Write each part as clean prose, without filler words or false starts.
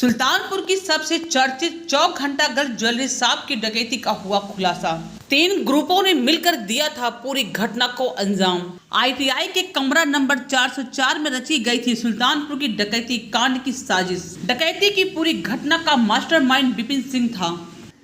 सुल्तानपुर की सबसे चर्चित चौक घंटाघर ज्वेलरी शॉप की डकैती का हुआ खुलासा। 3 ग्रुपों ने मिलकर दिया था पूरी घटना को अंजाम। ITI के कमरा नंबर 404 में रची गई थी सुल्तानपुर की डकैती कांड की साजिश। डकैती की पूरी घटना का मास्टरमाइंड विपिन सिंह था।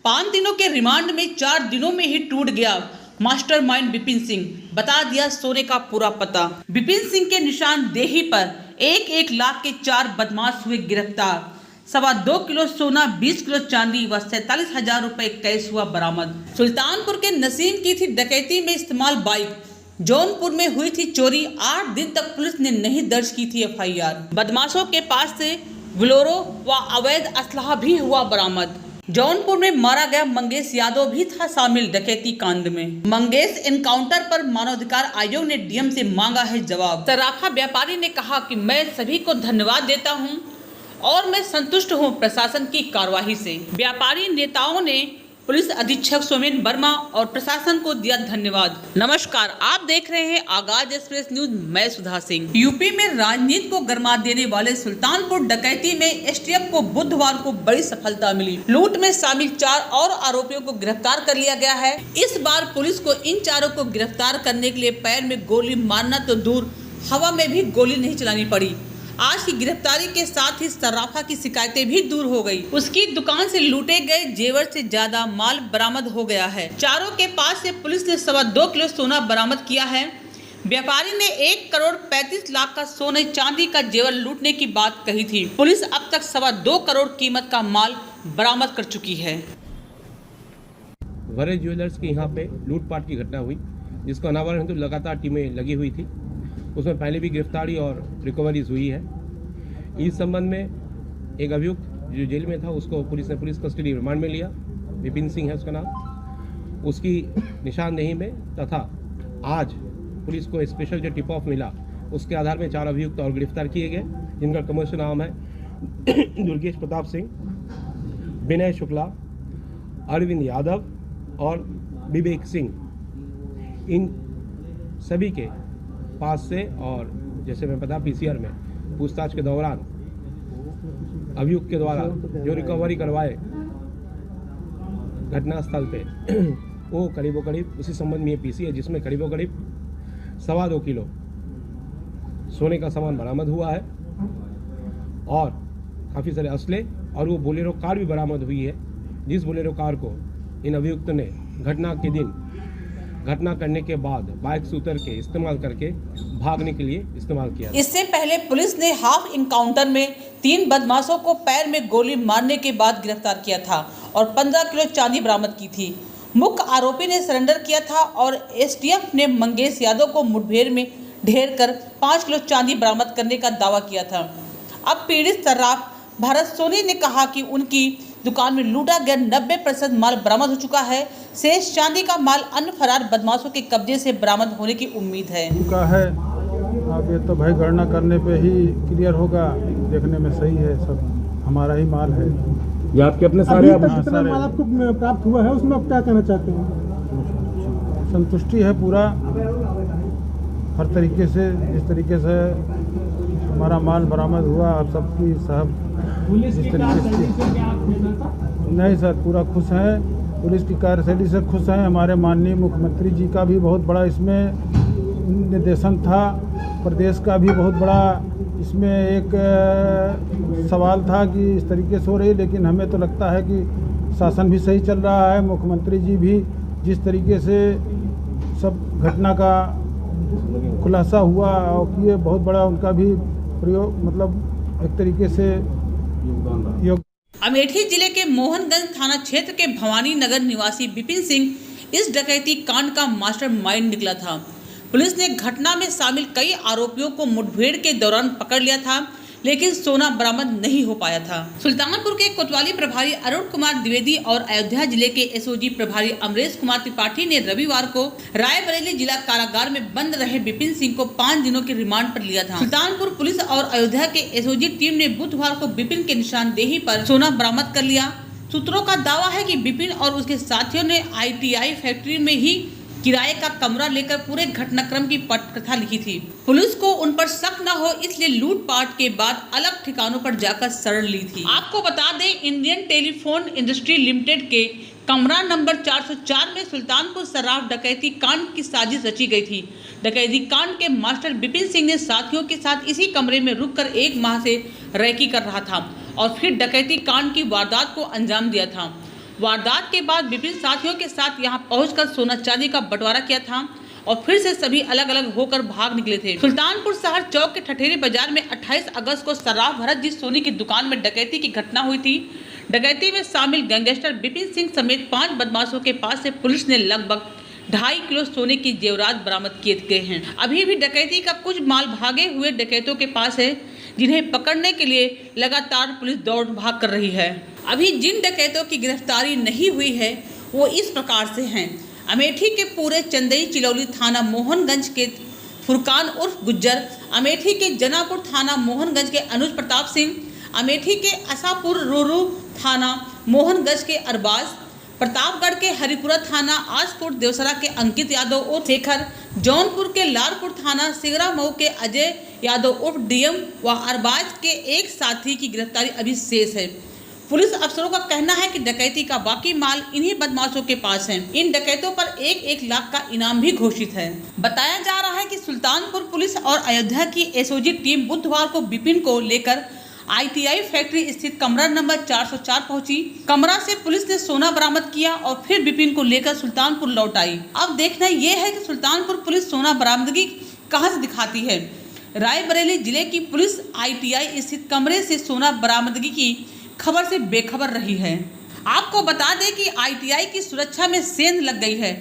5 दिनों के रिमांड में 4 दिनों में ही टूट गया मास्टरमाइंड विपिन सिंह। बता दिया सोने का पूरा पता। विपिन सिंह के निशानदेही पर 1-1 लाख के 4 बदमाश हुए गिरफ्तार। 2.25 किलो सोना, 20 किलो चांदी व 47,000 रुपए कैश हुआ बरामद। सुल्तानपुर के नसीम की थी डकैती में इस्तेमाल बाइक। जौनपुर में हुई थी चोरी। 8 दिन तक पुलिस ने नहीं दर्ज की थी FIR। बदमाशों के पास से बोलेरो व अवैध असलहा भी हुआ बरामद। जौनपुर में मारा गया मंगेश यादव भी था शामिल डकैती कांड में। मंगेश एनकाउंटर पर मानवाधिकार आयोग ने DM से मांगा है जवाब। सराफा व्यापारी ने कहा कि मैं सभी को धन्यवाद देता हूं और मैं संतुष्ट हूं प्रशासन की कार्यवाही से। व्यापारी नेताओं ने पुलिस अधीक्षक सोमेन वर्मा और प्रशासन को दिया धन्यवाद। नमस्कार, आप देख रहे हैं आगाज एक्सप्रेस न्यूज। मैं सुधा सिंह। यूपी में राजनीति को गरमा देने वाले सुल्तानपुर डकैती में STF को बुधवार को बड़ी सफलता मिली। लूट में शामिल 4 और आरोपियों को गिरफ्तार कर लिया गया है। इस बार पुलिस को इन चारों को गिरफ्तार करने के लिए पैर में गोली मारना तो दूर, हवा में भी गोली नहीं चलानी पड़ी। आज की गिरफ्तारी के साथ ही सराफा की शिकायतें भी दूर हो गई। उसकी दुकान से लूटे गए जेवर से ज्यादा माल बरामद हो गया है। चारों के पास से पुलिस ने 2.25 किलो सोना बरामद किया है। व्यापारी ने 1 करोड़ 35 लाख का सोने चांदी का जेवर लूटने की बात कही थी। पुलिस अब तक 2.25 करोड़ कीमत का माल बरामद कर चुकी है। वरे ज्वेलर्स के यहाँ पे लूटपाट की घटना हुई, जिसको अनावरण हेतु लगातार टीमें लगी हुई थी। उसमें पहले भी गिरफ्तारी और रिकवरीज हुई है। इस संबंध में एक अभियुक्त जो जेल में था उसको पुलिस ने पुलिस कस्टडी रिमांड में लिया। विपिन सिंह है उसका नाम। उसकी निशानदेही में तथा आज पुलिस को स्पेशल जो टिप ऑफ मिला उसके आधार में 4 अभियुक्त और गिरफ्तार किए गए, जिनका कमर्शियल नाम है दुर्गेश प्रताप सिंह, विनय शुक्ला, अरविंद यादव और विवेक सिंह। इन सभी के पास से और जैसे मैं पता PCR में पूछताछ के दौरान अभियुक्त के द्वारा जो रिकवरी करवाए घटनास्थल पे वो करीब उसी संबंध में PC है, जिसमें करीब 2.25 किलो सोने का सामान बरामद हुआ है और काफ़ी सारे असले और वो बोलेरो कार भी बरामद हुई है, जिस बोलेरो कार को इन अभियुक्त ने घटना करने के बाद बाइक से उतर के इस्तेमाल करके भागने के लिए इस्तेमाल किया। इससे पहले पुलिस ने हाफ इनकाउंटर में 3 बदमाशों को पैर में गोली मारने के बाद गिरफ्तार किया था और 15 किलो चांदी बरामद की थी। मुख्य आरोपी ने सरेंडर किया था और STF ने मंगेश यादव को मुठभेड़ में ढेर कर 5 किलो चांदी बरामद करने का दावा किया था। अब पीड़ित सर्राफ भारत सोनी ने कहा कि उनकी दुकान में लूटा गया 90% माल बरामद हो चुका है। शेष चांदी का माल अन्य फरार बदमाशों के कब्जे से बरामद होने की उम्मीद है। अब ये तो भाई गणना करने पे ही क्लियर होगा। देखने में सही है, सब हमारा ही माल है। ये आपके अपने सारे कितना माल आपको प्राप्त हुआ है, उसमें आप क्या कहना चाहते हैं? संतुष्टि है पूरा, हर तरीके से। जिस तरीके से हमारा माल बरामद हुआ, आप सबकी साहब जिस तरीके से नहीं सर, पूरा खुश हैं। पुलिस की कार्यशैली से खुश हैं। हमारे माननीय मुख्यमंत्री जी का भी बहुत बड़ा इसमें निर्देशन था। प्रदेश का भी बहुत बड़ा इसमें एक सवाल था कि इस तरीके से हो रही, लेकिन हमें तो लगता है कि शासन भी सही चल रहा है। मुख्यमंत्री जी भी जिस तरीके से सब घटना का खुलासा हुआ और किए, बहुत बड़ा उनका भी प्रयोग, मतलब एक तरीके से योग। अमेठी जिले के मोहनगंज थाना क्षेत्र के भवानी नगर निवासी विपिन सिंह इस डकैती कांड का मास्टरमाइंड निकला था। पुलिस ने घटना में शामिल कई आरोपियों को मुठभेड़ के दौरान पकड़ लिया था, लेकिन सोना बरामद नहीं हो पाया था। सुल्तानपुर के कोतवाली प्रभारी अरुण कुमार द्विवेदी और अयोध्या जिले के SOG प्रभारी अमरेश कुमार त्रिपाठी ने रविवार को रायबरेली जिला कारागार में बंद रहे विपिन सिंह को 5 दिनों के रिमांड पर लिया था। सुल्तानपुर पुलिस और अयोध्या के SOG टीम ने बुधवार को विपिन के निशानदेही पर सोना बरामद कर लिया। सूत्रों का दावा है कि विपिन और उसके साथियों ने ITI फैक्ट्री में ही किराए का कमरा लेकर पूरे घटनाक्रम की पटकथा लिखी थी। पुलिस को उन पर शक न हो इसलिए लूटपाट के बाद अलग ठिकानों पर जाकर शरण ली थी। आपको बता दें, इंडियन टेलीफोन इंडस्ट्री लिमिटेड के कमरा नंबर 404 में सुल्तानपुर शराब डकैती कांड की साजिश रची गई थी। डकैती कांड के मास्टर विपिन सिंह ने साथियों के साथ इसी कमरे में रुककर 1 माह से रैकी कर रहा था और फिर डकैती कांड की वारदात को अंजाम दिया था। वारदात के बाद विपिन साथियों के साथ यहां पहुंचकर सोना चांदी का बंटवारा किया था और फिर से सभी अलग अलग होकर भाग निकले थे। सुल्तानपुर शहर चौक के ठठेरी बाजार में 28 अगस्त को सर्राफ भरत जी सोनी की दुकान में डकैती की घटना हुई थी। डकैती में शामिल गैंगस्टर विपिन सिंह समेत 5 बदमाशों के पास से पुलिस ने लगभग 2.5 किलो सोने की जेवरात बरामद किए गए हैं। अभी भी डकैती का कुछ माल भागे हुए डकैतों के पास है, जिन्हें पकड़ने के लिए लगातार पुलिस दौड़ भाग कर रही है। अभी जिन डकैतों की गिरफ्तारी नहीं हुई है वो इस प्रकार से हैं। अमेठी के पूरे चंदई चिलौली थाना मोहनगंज के फुरकान उर्फ गुज्जर, अमेठी के जनापुर थाना मोहनगंज के अनुज प्रताप सिंह, अमेठी के असापुर रोरू थाना मोहनगंज के अरबाज, प्रतापगढ़ के हरिपुरा थाना आजपुर देवसरा के अंकित यादव उर्फ शेखर, जौनपुर के लालपुर थाना सिगरा मऊ के अजय यादव उर्फ डीएम व अरबाज के एक साथी की गिरफ्तारी अभी शेष है। पुलिस अफसरों का कहना है कि डकैती का बाकी माल इन्हीं बदमाशों के पास है। इन डकैतों पर 1-1 लाख का इनाम भी घोषित है। बताया जा रहा है कि सुल्तानपुर पुलिस और अयोध्या की एसओजी टीम बुधवार को विपिन को लेकर ITI फैक्ट्री स्थित कमरा नंबर 404 पहुंची। कमरा से पुलिस ने सोना बरामद किया और फिर विपिन को लेकर सुल्तानपुर लौट आई। अब देखना यह है कि सुल्तानपुर पुलिस सोना बरामदगी कहां से दिखाती है। रायबरेली जिले की पुलिस ITI स्थित कमरे से सोना बरामदगी की खबर से बेखबर रही है। आपको बता दें कि ITI की सुरक्षा में सेंध लग गई है।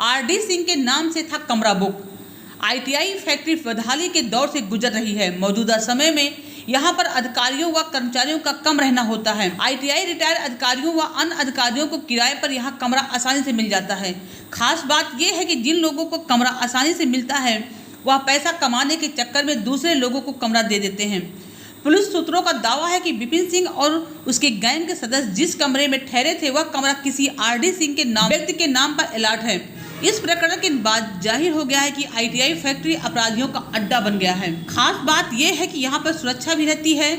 RD सिंह के नाम से था कमरा बुक। ITI फैक्ट्री बदहाली के दौर से गुजर रही है। मौजूदा समय में यहाँ पर अधिकारियों व कर्मचारियों का कम रहना होता है। ITI रिटायर अधिकारियों व अन्य अधिकारियों को किराए पर यहाँ कमरा आसानी से मिल जाता है। खास बात यह है कि जिन लोगों को कमरा आसानी से मिलता है वह पैसा कमाने के चक्कर में दूसरे लोगों को कमरा दे देते हैं। पुलिस सूत्रों का दावा है कि विपिन सिंह और उसके गैंग के सदस्य जिस कमरे में ठहरे थे वह कमरा किसी RD सिंह के नाम व्यक्ति के नाम पर अलॉट है। इस प्रकरण के बाद जाहिर हो गया है कि ITI फैक्ट्री अपराधियों का अड्डा बन गया है। खास बात यह है कि यहाँ पर सुरक्षा भी रहती है।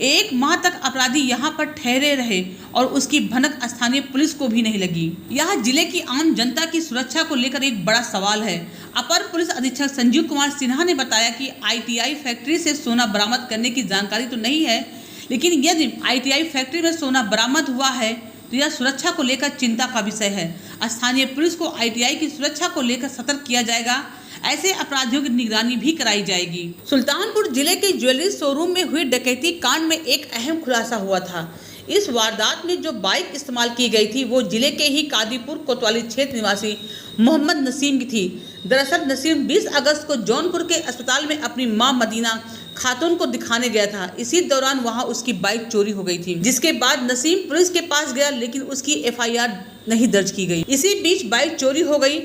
1 माह तक अपराधी यहाँ पर ठहरे रहे और उसकी भनक स्थानीय पुलिस को भी नहीं लगी। यह जिले की आम जनता की सुरक्षा को लेकर एक बड़ा सवाल है। अपर पुलिस अधीक्षक संजीव कुमार सिन्हा ने बताया कि ITI फैक्ट्री से सोना बरामद करने की जानकारी तो नहीं है, लेकिन यदि ITI फैक्ट्री में सोना बरामद हुआ है तो यह सुरक्षा को लेकर चिंता का विषय है। स्थानीय पुलिस को ITI की सुरक्षा को लेकर सतर्क किया जाएगा। ऐसे अपराधियों की निगरानी भी कराई जाएगी। सुल्तानपुर जिले के ज्वेलरी शोरूम में हुई डकैती कांड में एक अहम खुलासा हुआ था। इस वारदात में जो बाइक इस्तेमाल की गई थी वो जिले के ही कादीपुर कोतवाली क्षेत्र निवासी मोहम्मद नसीम की थी। दरअसल नसीम 20 अगस्त को जौनपुर के अस्पताल में अपनी मां मदीना खातून को दिखाने गया था। इसी दौरान वहां उसकी बाइक चोरी हो गई थी, जिसके बाद नसीम पुलिस के पास गया लेकिन उसकी FIR नहीं दर्ज की गई। इसी बीच बाइक चोरी हो गई।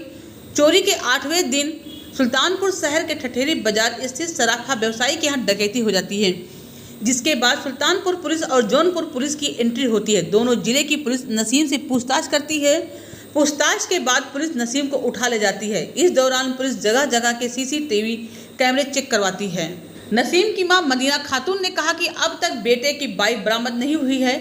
चोरी के 8वें दिन सुल्तानपुर शहर के ठठेरी बाजार स्थित सराफा व्यवसायी के यहाँ डकैती हो जाती है, जिसके बाद सुल्तानपुर पुलिस और जौनपुर पुलिस की एंट्री होती है। दोनों जिले की पुलिस नसीम से पूछताछ करती है। पूछताछ के बाद पुलिस नसीम को उठा ले जाती है। इस दौरान पुलिस जगह जगह के CCTV कैमरे चेक करवाती है। नसीम की मां मदीना खातून ने कहा कि अब तक बेटे की बाइक बरामद नहीं हुई है।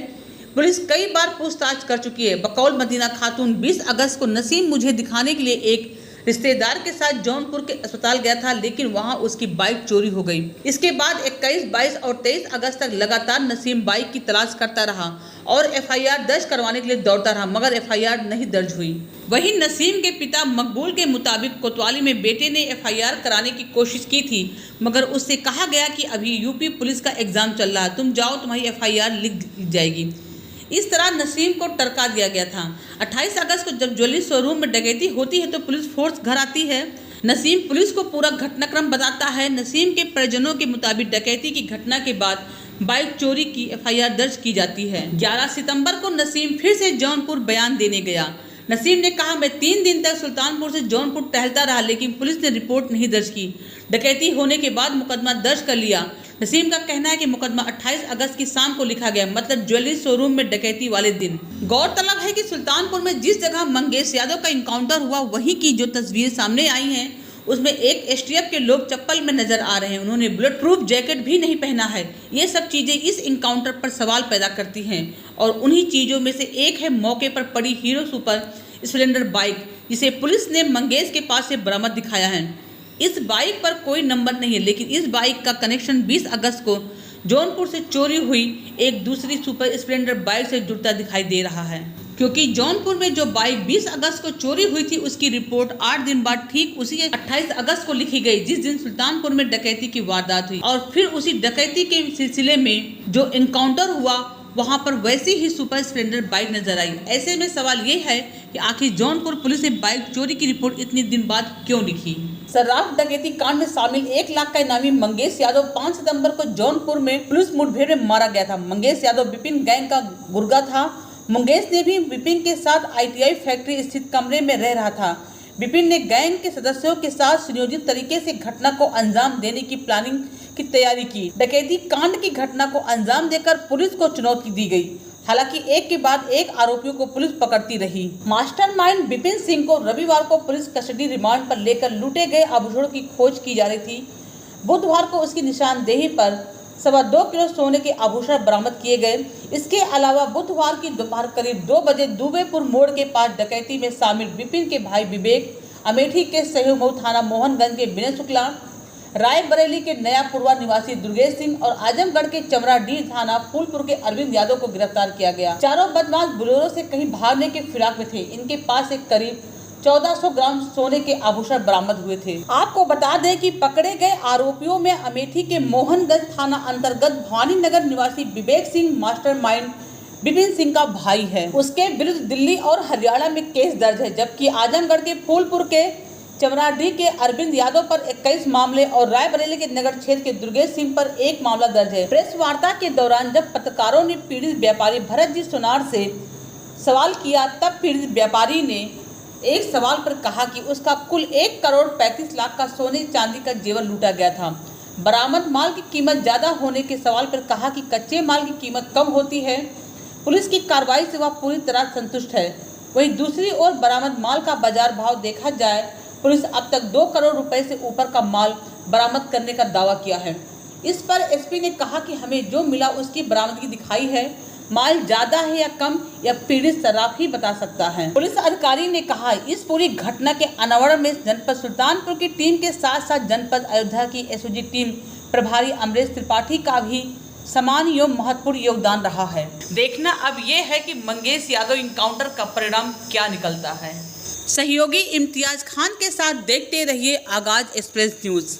पुलिस कई बार पूछताछ कर चुकी है। बकौल मदीना खातून 20 अगस्त को नसीम मुझे दिखाने के लिए एक रिश्तेदार के साथ जौनपुर के अस्पताल गया था, लेकिन वहां उसकी बाइक चोरी हो गई। इसके बाद 21, 22 और 23 अगस्त तक लगातार नसीम बाइक की तलाश करता रहा और FIR दर्ज करवाने के लिए दौड़ता रहा, मगर FIR नहीं दर्ज हुई। वहीं नसीम के पिता मकबूल के मुताबिक कोतवाली में बेटे ने FIR कराने की कोशिश की थी, मगर उससे कहा गया कि अभी UP पुलिस का एग्जाम चल रहा है, तुम जाओ, तुम्हारी FIR लिख जाएगी। इस तरह नसीम को टरका दिया गया था। 28 अगस्त को जब ज्वेलरी शोरूम में डकैती होती है तो पुलिस फोर्स घर आती है। नसीम पुलिस को पूरा घटनाक्रम बताता है। नसीम के परिजनों के मुताबिक डकैती की घटना के बाद बाइक चोरी की FIR दर्ज की जाती है। 11 सितंबर को नसीम फिर से जौनपुर बयान देने गया। नसीम ने कहा, मैं 3 दिन तक सुल्तानपुर से जौनपुर टहलता रहा, लेकिन पुलिस ने रिपोर्ट नहीं दर्ज की। डकैती होने के बाद मुकदमा दर्ज कर लिया। नसीम का कहना है कि मुकदमा 28 अगस्त की शाम को लिखा गया, मतलब ज्वेलरी शोरूम में डकैती वाले दिन। गौरतलब है कि सुल्तानपुर में जिस जगह मंगेश यादव का इनकाउंटर हुआ, वहीं की जो तस्वीर सामने आई हैं, उसमें एक एसटीएफ के लोग चप्पल में नजर आ रहे हैं। उन्होंने बुलेट प्रूफ जैकेट भी नहीं पहना है। ये सब चीजें इस इनकाउंटर पर सवाल पैदा करती हैं और उन्हीं चीजों में से एक है मौके पर पड़ी हीरो सुपर स्प्लेंडर बाइक, जिसे पुलिस ने मंगेश के पास से बरामद दिखाया है। इस बाइक पर कोई नंबर नहीं है, लेकिन इस बाइक का कनेक्शन 20 अगस्त को जौनपुर से चोरी हुई एक दूसरी सुपर स्प्लेंडर बाइक से जुड़ता दिखाई दे रहा है, क्योंकि जौनपुर में जो बाइक 20 अगस्त को चोरी हुई थी, उसकी रिपोर्ट 8 दिन बाद ठीक उसी 28 अगस्त को लिखी गई, जिस दिन सुल्तानपुर में डकैती की वारदात हुई। और फिर उसी डकैती के सिलसिले में जो इनकाउंटर हुआ, वहां पर वैसी ही सुपर स्प्लेंडर बाइक नजर आई। ऐसे में सवाल ये है कि आखिर जौनपुर पुलिस ने बाइक चोरी की रिपोर्ट इतने दिन बाद क्यों लिखी। सर्राफ डकैती कांड में शामिल 1 लाख का इनामी मंगेश यादव 5 सितंबर को जौनपुर में पुलिस मुठभेड़ में मारा गया था। मंगेश यादव विपिन गैंग का गुर्गा था। मंगेश ने भी विपिन के साथ आईटीआई फैक्ट्री स्थित कमरे में रह रहा था। विपिन ने गैंग के सदस्यों के साथ सुनियोजित तरीके से घटना को अंजाम देने की प्लानिंग की तैयारी की। डकैती कांड की घटना को अंजाम देकर पुलिस को चुनौती दी गई। हालांकि एक के बाद एक आरोपियों को पुलिस पकड़ती रही। मास्टरमाइंड विपिन सिंह को रविवार को पुलिस कस्टडी रिमांड पर लेकर लूटे गए आभूषणों की खोज की जा रही थी। बुधवार को उसकी निशानदेही पर 2.25 किलो सोने के आभूषण बरामद किए गए। इसके अलावा बुधवार की दोपहर करीब 2 बजे दुबेपुर मोड़ के पास डकैती में शामिल विपिन के भाई विवेक, अमेठी के सहयोमऊ थाना मोहनगंज के विनय शुक्ला, रायबरेली के नयापुरवा निवासी दुर्गेश सिंह और आजमगढ़ के चमराडीह थाना फूलपुर के अरविंद यादव को गिरफ्तार किया गया। चारों बदमाश बोलेरो से कहीं भागने के फिराक में थे। इनके पास से करीब 1400 ग्राम सोने के आभूषण बरामद हुए थे। आपको बता दें कि पकड़े गए आरोपियों में अमेठी के मोहनगंज थाना अंतर्गत भवानी नगर निवासी विवेक सिंह मास्टरमाइंड विपिन सिंह का भाई है। उसके विरुद्ध दिल्ली और हरियाणा में केस दर्ज है, जबकि आजमगढ़ के फूलपुर के चमराडीह के अरविंद यादव पर 21 मामले और रायबरेली के नगर क्षेत्र के दुर्गेश सिंह पर 1 मामला दर्ज है। प्रेस वार्ता के दौरान जब पत्रकारों ने पीड़ित व्यापारी भरत जी सोनार से सवाल किया, तब पीड़ित व्यापारी ने एक सवाल पर कहा कि उसका कुल 1 करोड़ 35 लाख का सोने चांदी का जेवर लूटा गया था। बरामद माल की कीमत ज्यादा होने के सवाल पर कहा कि कच्चे माल की कीमत कम होती है। पुलिस की कार्रवाई से वह पूरी तरह संतुष्ट है। वहीं दूसरी ओर बरामद माल का बाजार भाव देखा जाए, पुलिस अब तक 2 करोड़ रुपए से ऊपर का माल बरामद करने का दावा किया है। इस पर एसपी ने कहा कि हमें जो मिला उसकी बरामदगी दिखाई है। माल ज्यादा है या कम, या पीड़ित सर्राफ ही बता सकता है। पुलिस अधिकारी ने कहा, इस पूरी घटना के अनावरण में जनपद सुल्तानपुर की टीम के साथ साथ जनपद अयोध्या की एसओजी टीम प्रभारी अमरेश त्रिपाठी का भी समान एवं महत्वपूर्ण योगदान रहा है। देखना अब ये है कि मंगेश यादव इनकाउंटर का परिणाम क्या निकलता है। सहयोगी इम्तियाज खान के साथ देखते रहिए आगाज एक्सप्रेस न्यूज।